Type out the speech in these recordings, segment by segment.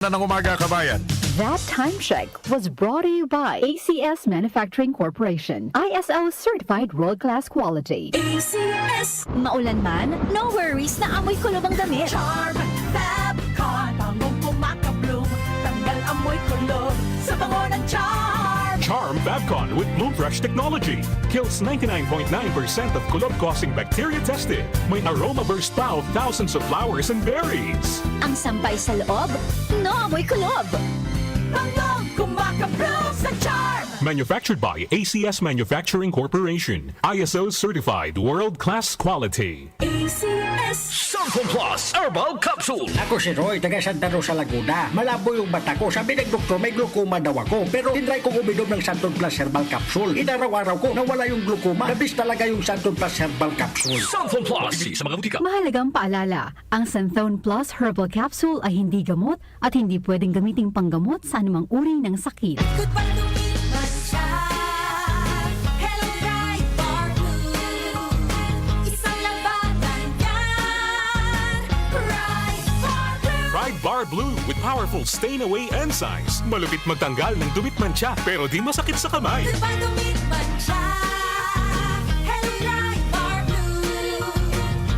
na ng umaga, kabayan. That time check was brought to you by ACS Manufacturing Corporation. ISO certified world-class quality. ACS. Maulan man, no worries na amoy kulob ang damit. Charm Fabcon, bangong pumakabloom, tanggal amoy kulob sa bango ng Charm. Charm Fabcon with Bloom Fresh technology kills 99.9% of kulob-causing bacteria tested. May aroma burst pa of thousands of flowers and berries. Ang sampay sa loob, no amoy kulob. Bangong kumakabloom sa Charm. Manufactured by ACS Manufacturing Corporation. ISO certified world-class quality. ACS. Santon Plus Herbal Capsule. Ako si Roy, taga Santa Rosa, Laguna. Malabo yung mata ko. Sabi ng doktor, may glaucoma daw ako. Pero tinry kong uminom ng Santon Plus Herbal Capsule. Inaraw-araw ko, nawala yung glaucoma. Nabis talaga yung Santon Plus Herbal Capsule. Santon Plus. Bibili sa mga butika. Mahalagang paalala, ang Santhone Plus Herbal Capsule ay hindi gamot at hindi pwedeng gamiting panggamot sa anumang uri ng sakit. Goodbye lumipas siya. Hello, bright bar blue. Isang labanan yan. Bright bar blue. Pride Bar Blue with powerful stain-away enzymes. Malupit magtanggal ng dumit mancha pero di masakit sa kamay. Goodbye lumipas siya. Hello, bright bar blue.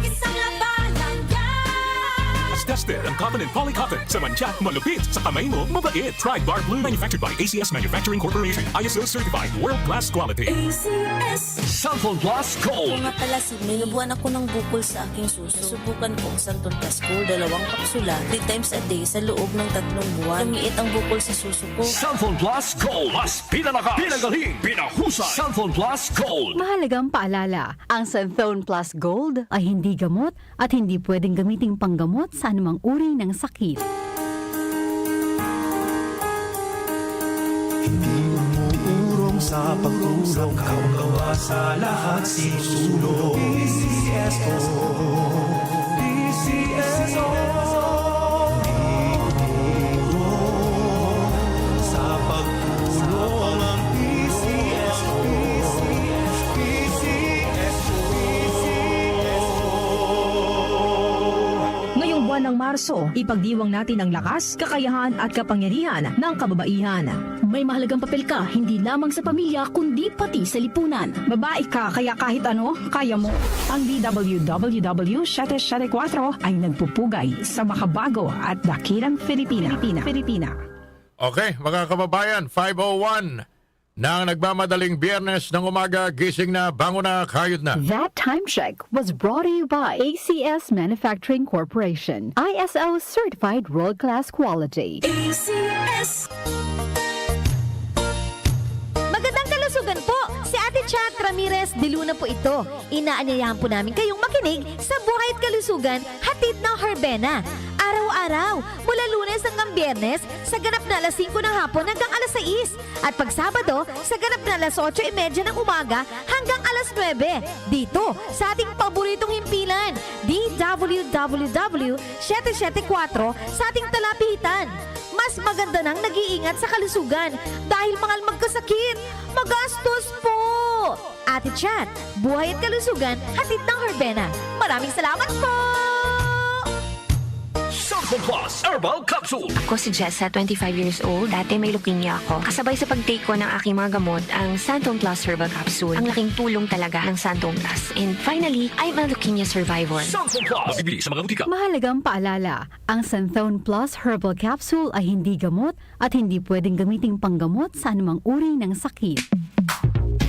Isang labanan yan. As tested ang cotton and polycotton. Sa mancha, malupit. Sa kamay mo, mabait. Pride Bar Blue manufactured by ACS Manufacturing Corporation. ISO certified world-class quality. ACS. Santon Plus Ako Gold. nga pala si Nilubuan ako ng bukol sa aking suso. Subukan ko ang Santon Plus Gold, 2 kapsula, 3 times a day sa loob ng 3 buwan. Lumiit ang bukol sa suso ko. Santon Plus Gold. Mas pinalakas, pinagaling, pinahusay. Santon Plus Gold. Mahalagang paalala, ang Santhone Plus Gold ay hindi gamot at hindi pwedeng gamiting panggamot sa anumang uri ng sakit. Hindi umuurong sa pagtulong, kawa sa lahat sinusulong. PCSO, PCSO. Hindi umuurong sa pagtulong ang PCSO, PCSO. Ngayong buwan ng Marso, ipagdiwang natin ang lakas, kakayahan at kapangyarihan ng kababaihan. May mahalagang papel ka, hindi lamang sa pamilya, kundi pati sa lipunan. Babae ka, kaya kahit ano, kaya mo. Ang DWWW 774 ay nagpupugay sa makabago at dakilang Filipina. Okay, mga kababayan, 5:01 nang nagmamadaling Biyernes ng umaga, gising na, bango na, kayod na. That time check was brought to you by ACS Manufacturing Corporation. ISO certified world-class quality. ACS. Magandang kalusugan po! Si Ate Chat Ramirez de Luna po ito. Inaanyayahan po namin kayong makinig sa Buhay at Kalusugan, hatid ng Herbena. Araw-araw, mula Lunes hanggang Biyernes, sa ganap na alas 5 ng hapon hanggang alas 6. At pag Sabado, sa ganap na alas 8:30 ng umaga hanggang alas 9. Dito, sa ating paboritong himpilan, DWWW 774 sa ating talapitan. Mas maganda nang nag-iingat sa kalusugan dahil mangal magkasakit, magastos po. Ate Chat, Buhay at Kalusugan, hatid ng Herbena. Maraming salamat po! Santon Plus Herbal Capsule. Ako si Jessa, 25 years old. Dati may leukemia ako. Kasabay sa pag-take ko ng aking mga gamot, ang Santon Plus Herbal Capsule. Ang laking tulong talaga ng Santon Plus. And finally, I'm a leukemia survivor. Santon Plus. Bibili sa mga butika. Mahalagang paalala, ang Santhone Plus Herbal Capsule ay hindi gamot at hindi pwedeng gamiting panggamot sa anumang uri ng sakit.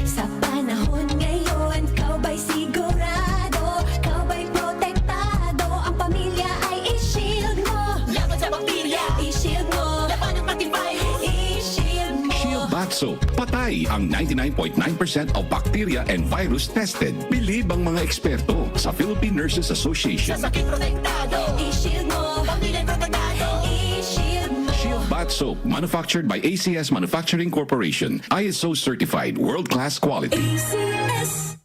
Sa panahon ngayon, kau ba'y sigurado? Kau ba'y protektado? Ang pamilya ay i-shield mo. Laban sa bakterya, i-shield mo. Laban ng pati virus, i-shield mo. Shield Bath Soap. Patay ang 99.9% of bacteria and virus tested. Bilib ang mga eksperto sa Philippine Nurses Association. Sa sakit protektado, i-shield mo. Pamilya protektado, i-shield mo. Shield Bath Soap, manufactured by ACS Manufacturing Corporation. ISO certified world-class quality. ACS.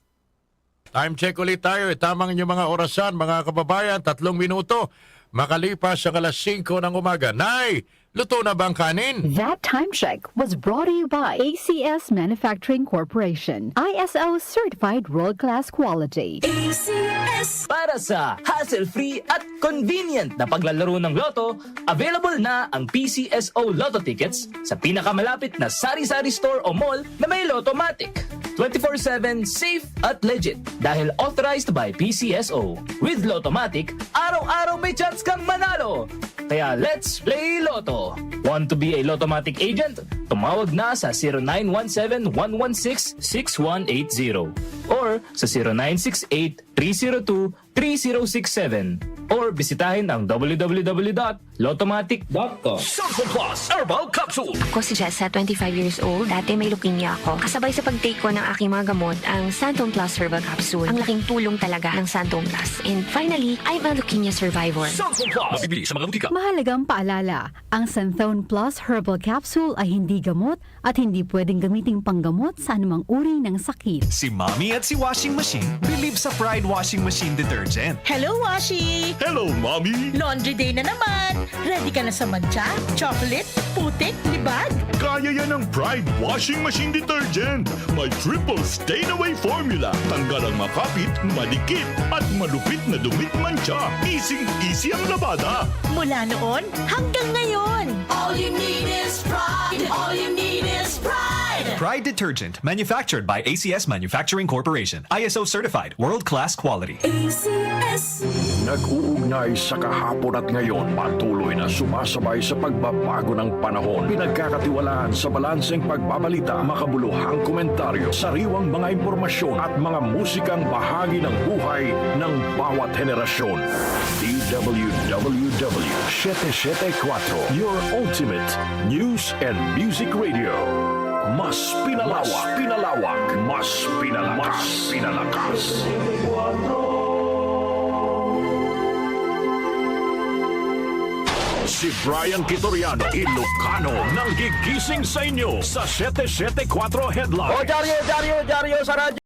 Time check ulit tayo. Tamang inyong mga orasan, mga kababayan. 3 minuto. Makalipas ang alas 5 ng umaga. Nay, Luto na bang kanin? That time check was brought to you by ACS Manufacturing Corporation, ISO certified world-class quality. ACS. Para sa hassle-free at convenient na paglalaro ng loto, available na ang PCSO Lotto tickets sa pinakamalapit na sari-sari store o mall na may Lottomatic. 24/7 safe at legit dahil authorized by PCSO. With Lottomatic, araw-araw may chance kang manalo. Kaya let's play Lotto. Want to be a Lottomatic agent? Tumawag na sa 0917-116-6180 or sa 0968-302-3067 or bisitahin ang www.lottomatic.com. Sanfon Plus Herbal Capsule. Ako si Jessa, 25 years old. Dati may leukemia ako. Kasabay sa pag-take ko ng aking mga gamot, ang Santon Plus Herbal Capsule. Ang laking tulong talaga ng Santon Plus. And finally, I'm a leukemia survivor. Sanfon Plus. Mabibili sa mga butika. Mahalagang paalala, ang Santhone Plus Herbal Capsule ay hindi gamot at hindi pwedeng gamiting panggamot sa anumang uri ng sakit. Si Mommy at si Washing Machine believe sa Pride Washing Machine Detergent. Hello, Washi! Hello, Mommy! Laundry day na naman! Ready ka na sa mancha, chocolate, putik, libag? Kaya yan ang Pride Washing Machine Detergent. May triple stain-away formula. Tanggal ang makapit, madikit, at malupit na dumit mancha. Easy ang labada. Mula noon hanggang ngayon! All you need is pride. All you need is pride. Pride Detergent, manufactured by ACS Manufacturing Corporation. ISO certified, world-class quality. ACS. Nag-uugnay sa kahapon at ngayon, patuloy na sumasabay sa pagbabago ng panahon. Pinagkakatiwalaan sa balanseng pagbabalita, makabuluhang komentaryo, sariwang mga impormasyon at mga musikang bahagi ng buhay ng bawat henerasyon. DWWW 774, your ultimate news and music radio. Mas pinalawak, mas pinalakas. Si Brian Kitoriano, Ilocano, nang gigising sa inyo sa 774 Headline. Dario sa radyo!